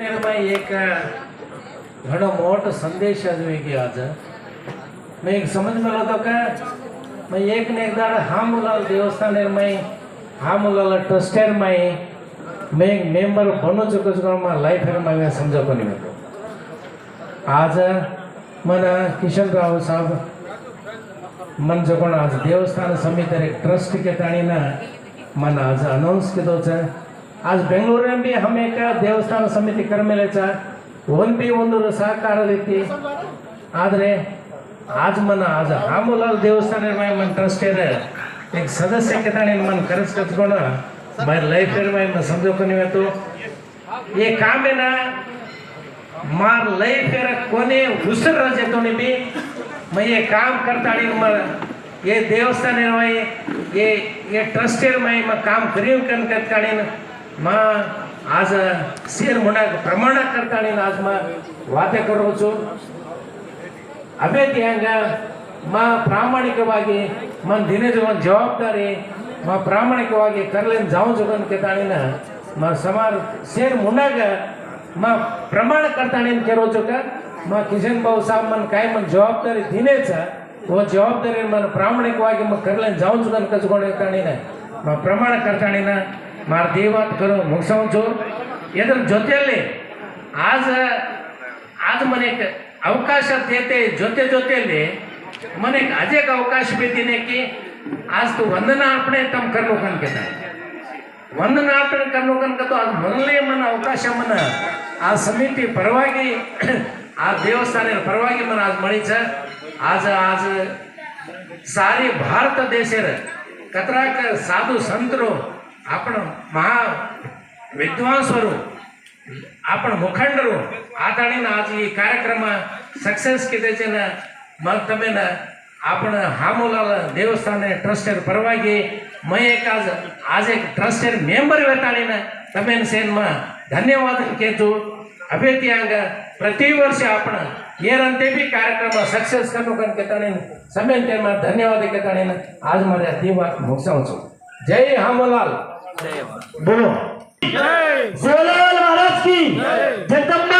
एक घणो मोठो संदेश की आज मैं एक समझ में होतो का मैं एक ने एक दाड़ हामुलाल देवस्थान हामुलाल ट्रस्टेर मैं एक मेंबर बनो चुको लाइफ मैं समझो को नहीं आज मन किशन राव साहब मन जो आज देवस्थान समिति ट्रस्ट के ताणी मन आज अनाउंस किदो आज बेंगलूर में भी हम एक देवस्थान समिति कर्मेले सहकार रीति आदरे आज मन आज हामुलाल देवस्थान मन ट्रस्ट एक सदस्य के ताणी मन करस कचकोण मैं लाइफ मैं समझो को तो ये काम है ना मार लाइफ कोने उसर जेतो भी मैं ये काम करता ये देवस्थान ये ट्रस्टेर मैं काम करियो मां आज शेर मुना प्रमाण करता आज मां वाते करो छू अबे त्यांगा मां प्रामाणिकವಾಗಿ मन दिने जो जवाबदारी मां प्रामाणिकವಾಗಿ करलेन जाऊं जुगन के ताणीना मां समार शेर मुनाग मां प्रमाण करता केरो छू का मां किशन भाऊ साहब मन काय मन जवाबदारी दिनेच वो जवाबदारी मन प्रामाणिकವಾಗಿ मां करलेन जाऊं जुगन कचकोणे ताणीना मां प्रमाण करता मार देवात करो मुगसाऊं छो इधर जोतेले आज आज मन एक अवकाश देते जोते जोतेले मन एक आज एक अवकाश भी देने की आज तो वंदना अपने तम करनो कन केता वंदना अपने करनो कन का तो आज मनले मन अवकाश मन आज समिति परवागी आज देवस्थान परवागी मन आज मळी छ आज आज सारी भारत देशेर कतराक साधु संतरो आपण महा विद्वांसरू आपण मुखंडरू आताणी आज ये कार्यक्रम सक्सेस किते छे ना मग तमे ना आपण हामुलाल देवस्थान ट्रस्टर परवागी मैं एक आज एक ट्रस्टर मेंबर वेताणी ना तमे सेन मा धन्यवाद केतु अबे त्यांग प्रति वर्ष आपण येरंते भी कार्यक्रम सक्सेस करनो कन केताणी समय ते मा धन्यवाद केताणी आज मारे दिवात मुक्साऊं छु जय हामुलाल बोलो जय महाराज की जगदम्बा